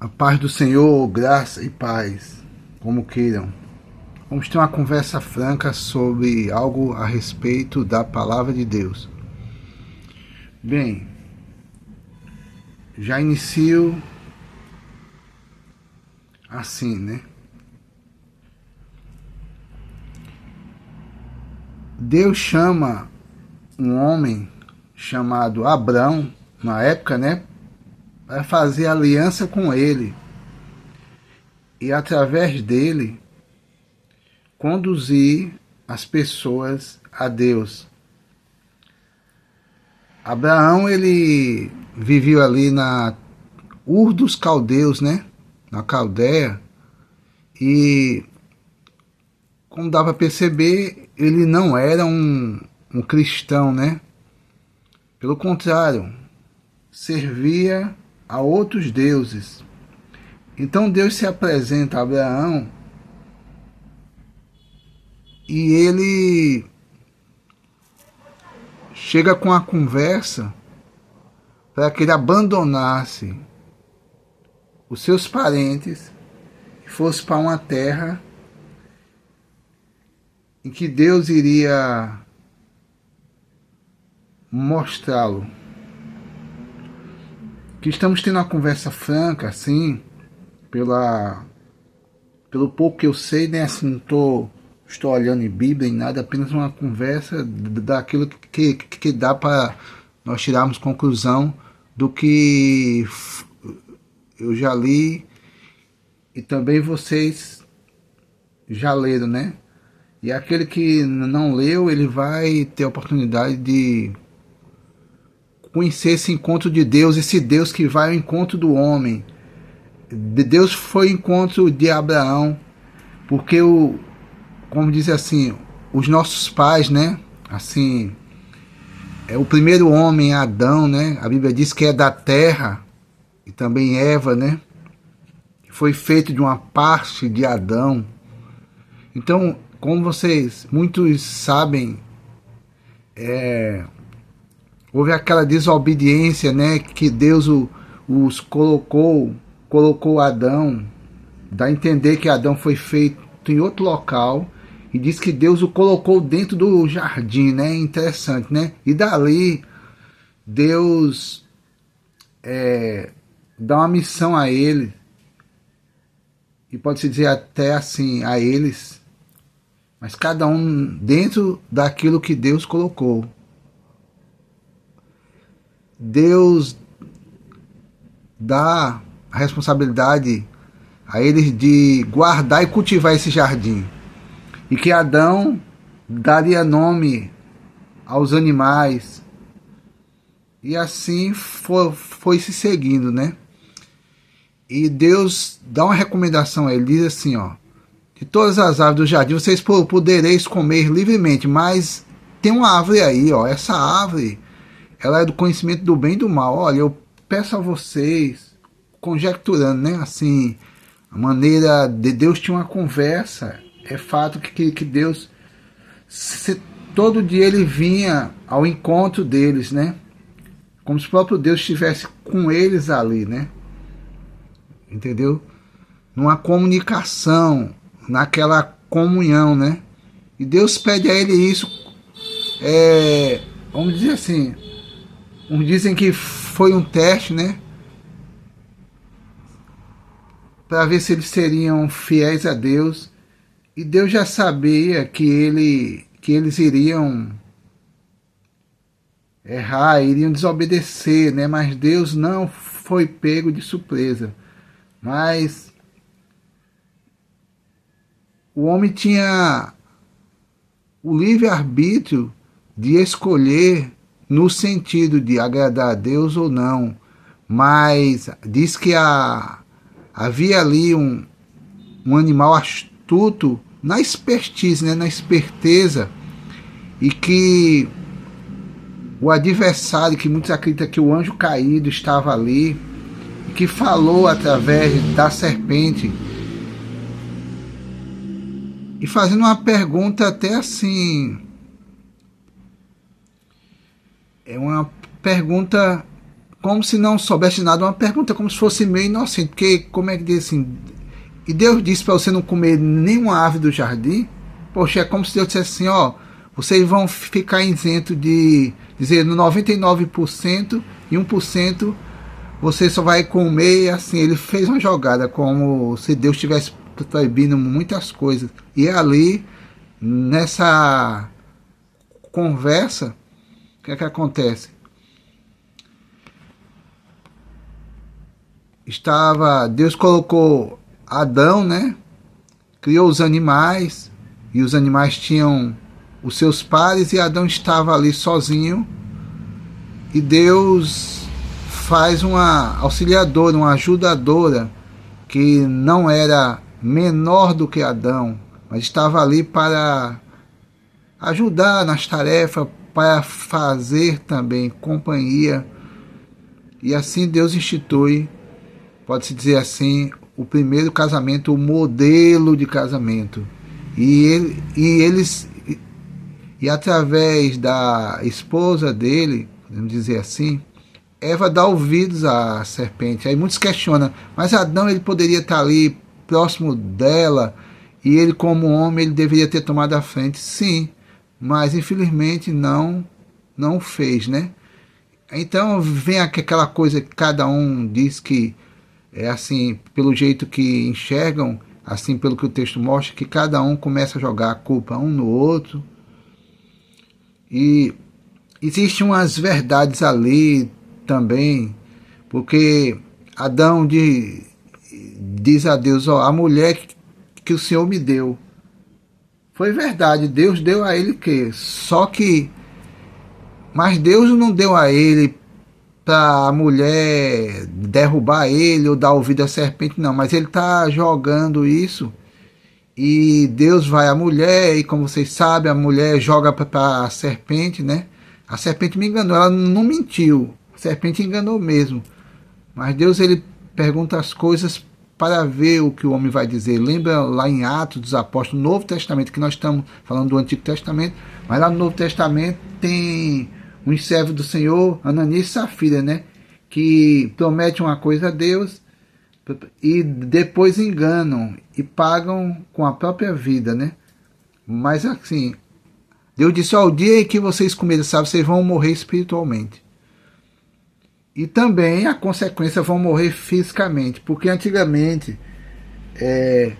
A paz do Senhor, graça e paz, como queiram. Vamos ter uma conversa franca sobre algo a respeito da palavra de Deus. Bem, já inicio assim, né? Deus chama um homem chamado Abrão, na época, né? Para fazer aliança com ele e através dele conduzir as pessoas a Deus. Abraão, ele viveu ali na Ur dos Caldeus, né? Na Caldeia, e como dá para perceber, ele não era um cristão, né? Pelo contrário, servia a outros deuses. Então Deus se apresenta a Abraão e ele chega com a conversa para que ele abandonasse os seus parentes e fosse para uma terra em que Deus iria mostrá-lo. Que estamos tendo uma conversa franca, assim, pelo pouco que eu sei, né? Assim, não estou olhando em Bíblia, em nada, apenas uma conversa daquilo que dá para nós tirarmos conclusão do que eu já li e também vocês já leram, né? E aquele que não leu, ele vai ter a oportunidade de conhecer esse encontro de Deus, esse Deus que vai ao encontro do homem. Deus foi ao encontro de Abraão, porque como diz assim, os nossos pais, né? Assim, o primeiro homem, Adão, né? A Bíblia diz que é da terra, e também Eva, né? Foi feito de uma parte de Adão. Então, como muitos sabem, houve aquela desobediência, né, que Deus os colocou Adão, dá a entender que Adão foi feito em outro local, e diz que Deus o colocou dentro do jardim, né, interessante, né, e dali Deus dá uma missão a ele, e pode-se dizer até assim, a eles, mas cada um dentro daquilo que Deus colocou. Deus dá a responsabilidade a eles de guardar e cultivar esse jardim. E que Adão daria nome aos animais. E assim foi se seguindo, né? E Deus dá uma recomendação a ele, diz assim, ó: de todas as árvores do jardim vocês podereis comer livremente, mas tem uma árvore aí, ó, essa árvore, ela é do conhecimento do bem e do mal. Olha, eu peço a vocês, conjecturando, né, assim, a maneira de Deus tinha uma conversa. É fato que Deus, todo dia ele vinha ao encontro deles, né, como se o próprio Deus estivesse com eles ali, né, entendeu? Numa comunicação, naquela comunhão, né? E Deus pede a ele isso, vamos dizer assim, uns dizem que foi um teste, né? Para ver se eles seriam fiéis a Deus. E Deus já sabia que eles iriam errar, iriam desobedecer, né? Mas Deus não foi pego de surpresa. Mas o homem tinha o livre-arbítrio de escolher no sentido de agradar a Deus ou não. Mas diz que havia ali um animal astuto na expertise, né, na esperteza, e que o adversário, que muitos acreditam que o anjo caído estava ali, que falou através da serpente, e fazendo uma pergunta até assim, é uma pergunta como se não soubesse de nada, uma pergunta como se fosse meio inocente, porque como é que diz assim, e Deus disse para você não comer nenhuma ave do jardim? Poxa, é como se Deus dissesse assim, ó, vocês vão ficar isentos de dizer no 99% e 1% você só vai comer, assim, ele fez uma jogada como se Deus estivesse proibindo muitas coisas. E ali, nessa conversa, o que é que acontece? Deus colocou Adão, né? Criou os animais, e os animais tinham os seus pares, e Adão estava ali sozinho, e Deus faz uma auxiliadora, uma ajudadora, que não era menor do que Adão, mas estava ali para ajudar nas tarefas, para fazer também companhia. E assim Deus institui, pode-se dizer assim, o primeiro casamento, o modelo de casamento. E através da esposa dele, vamos dizer assim, Eva dá ouvidos à serpente. Aí muitos questionam, mas Adão ele poderia estar ali próximo dela, e ele como homem ele deveria ter tomado a frente. Sim, mas infelizmente não fez, né? Então vem aquela coisa que cada um diz que é assim, pelo jeito que enxergam, assim pelo que o texto mostra, que cada um começa a jogar a culpa um no outro. E existem umas verdades ali também, porque Adão diz a Deus, ó, a mulher que o Senhor me deu. Foi verdade, Deus deu a ele que, mas Deus não deu a ele para a mulher derrubar ele ou dar ouvido à serpente, não, mas ele está jogando isso, e Deus vai à mulher, e como vocês sabem, a mulher joga para a serpente, né? A serpente me enganou, ela não mentiu, a serpente enganou mesmo, mas Deus ele pergunta as coisas para ver o que o homem vai dizer. Lembra lá em Atos dos Apóstolos, no Novo Testamento, que nós estamos falando do Antigo Testamento, mas lá no Novo Testamento tem um servo do Senhor, Ananias e Safira, né? Que promete uma coisa a Deus e depois enganam e pagam com a própria vida, né? Mas assim, Deus disse, ó, o dia em que vocês comerem, sabe, vocês vão morrer espiritualmente. E também a consequência vão morrer fisicamente, porque antigamente é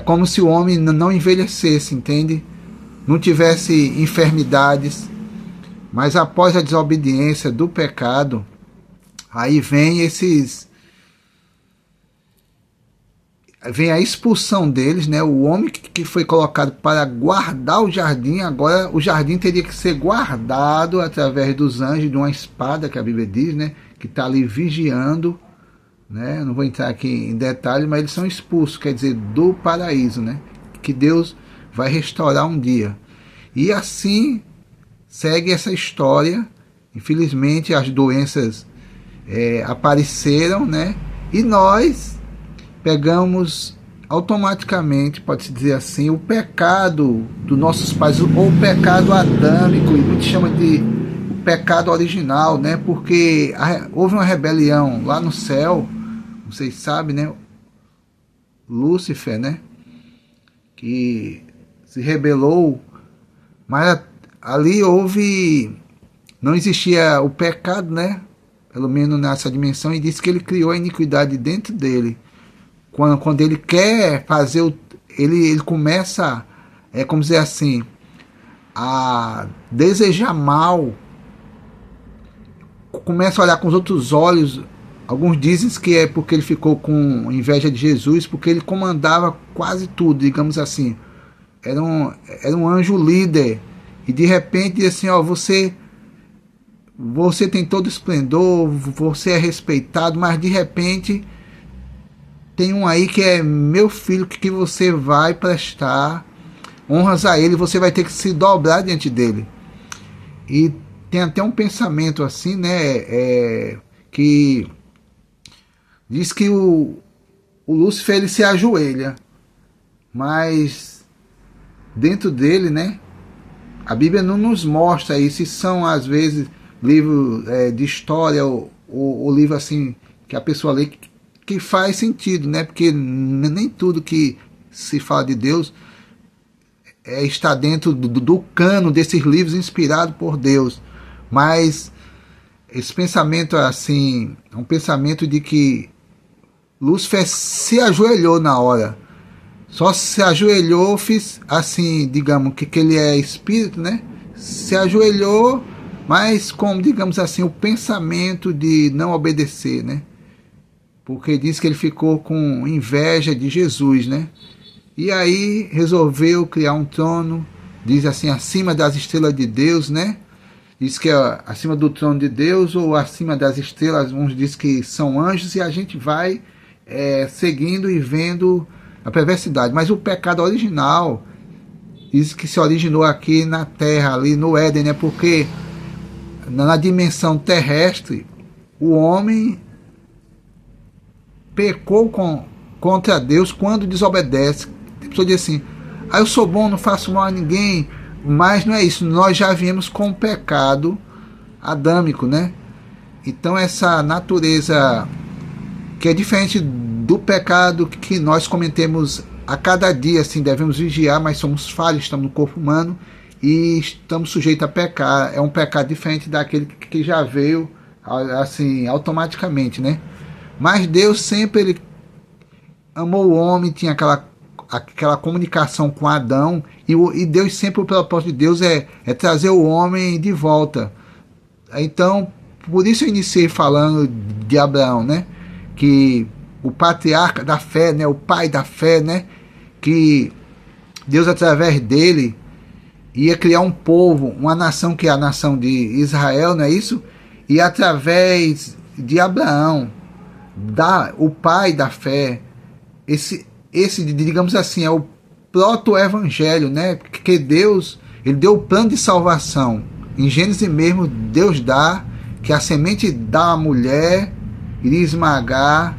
como se o homem não envelhecesse, entende? Não tivesse enfermidades, mas após a desobediência do pecado, aí vem a expulsão deles, né? O homem que foi colocado para guardar o jardim, agora o jardim teria que ser guardado através dos anjos, de uma espada, que a Bíblia diz, né? Que está ali vigiando, né? Não vou entrar aqui em detalhe, mas eles são expulsos, quer dizer, do paraíso, né? Que Deus vai restaurar um dia. E assim segue essa história. Infelizmente as doenças apareceram, né? E nós pegamos automaticamente, pode-se dizer assim, o pecado dos nossos pais, ou o pecado adâmico, e muitos chamam de o pecado original, né? Porque houve uma rebelião lá no céu, vocês sabem, né? Lúcifer, né? Que se rebelou, mas ali não existia o pecado, né? Pelo menos nessa dimensão, e disse que ele criou a iniquidade dentro dele. Quando ele quer fazer, ele começa, como dizer assim, a desejar mal, começa a olhar com os outros olhos. Alguns dizem que é porque ele ficou com inveja de Jesus, porque ele comandava quase tudo, digamos assim. Era um anjo líder, e de repente diz assim, ó, você tem todo esplendor, você é respeitado, mas de repente tem um aí que é meu filho, que você vai prestar honras a ele, você vai ter que se dobrar diante dele. E tem até um pensamento assim, né, que diz que o Lúcifer ele se ajoelha, mas dentro dele, né, a Bíblia não nos mostra isso, e são às vezes livros de história ou o livro assim que a pessoa lê que faz sentido, né? Porque nem tudo que se fala de Deus está dentro do cano desses livros inspirados por Deus. Mas esse pensamento assim, é um pensamento de que Lúcifer se ajoelhou na hora. Só se ajoelhou, fiz assim, digamos que ele é espírito, né? Se ajoelhou, mas com, digamos assim, o pensamento de não obedecer, né? Porque diz que ele ficou com inveja de Jesus, né? E aí resolveu criar um trono, diz assim, acima das estrelas de Deus, né? Diz que é acima do trono de Deus ou acima das estrelas, uns dizem que são anjos, e a gente vai seguindo e vendo a perversidade. Mas o pecado original diz que se originou aqui na Terra, ali no Éden, né? Porque na dimensão terrestre, o homem pecou contra Deus quando desobedece. A pessoa diz assim, eu sou bom, não faço mal a ninguém, mas não é isso, nós já viemos com o pecado adâmico, né? Então essa natureza que é diferente do pecado que nós cometemos a cada dia, assim, devemos vigiar, mas somos falhos, estamos no corpo humano e estamos sujeitos a pecar. É um pecado diferente daquele que já veio assim automaticamente, né? Mas Deus sempre ele amou o homem, tinha aquela comunicação com Adão, e Deus sempre, o propósito de Deus é trazer o homem de volta. Então, por isso eu iniciei falando de Abraão, né? Que o patriarca da fé, né? O pai da fé, né? Que Deus, através dele, ia criar um povo, uma nação que é a nação de Israel, não é isso? E através de Abraão, o pai da fé, esse digamos assim, é o proto-evangelho, né? Que Deus, ele deu o plano de salvação. Em Gênesis mesmo, Deus dá que a semente da mulher iria esmagar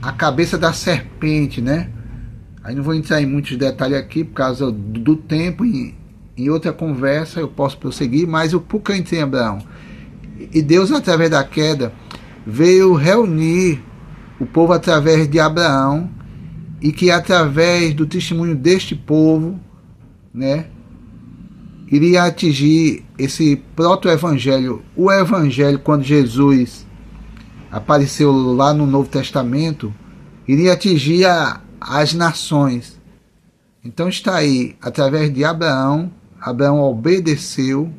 a cabeça da serpente, né? Aí não vou entrar em muitos detalhes aqui por causa do tempo, em outra conversa eu posso prosseguir, mas por que eu entrei em Abraão? E Deus, através da queda, veio reunir o povo através de Abraão, e que através do testemunho deste povo, né, iria atingir esse proto-evangelho, o evangelho, quando Jesus apareceu lá no Novo Testamento, iria atingir as nações. Então está aí, através de Abraão obedeceu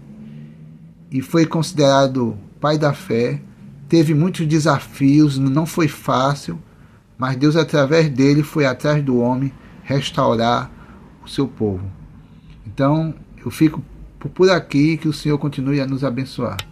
e foi considerado pai da fé, teve muitos desafios, não foi fácil, mas Deus, através dele, foi atrás do homem restaurar o seu povo. Então, eu fico por aqui, que o Senhor continue a nos abençoar.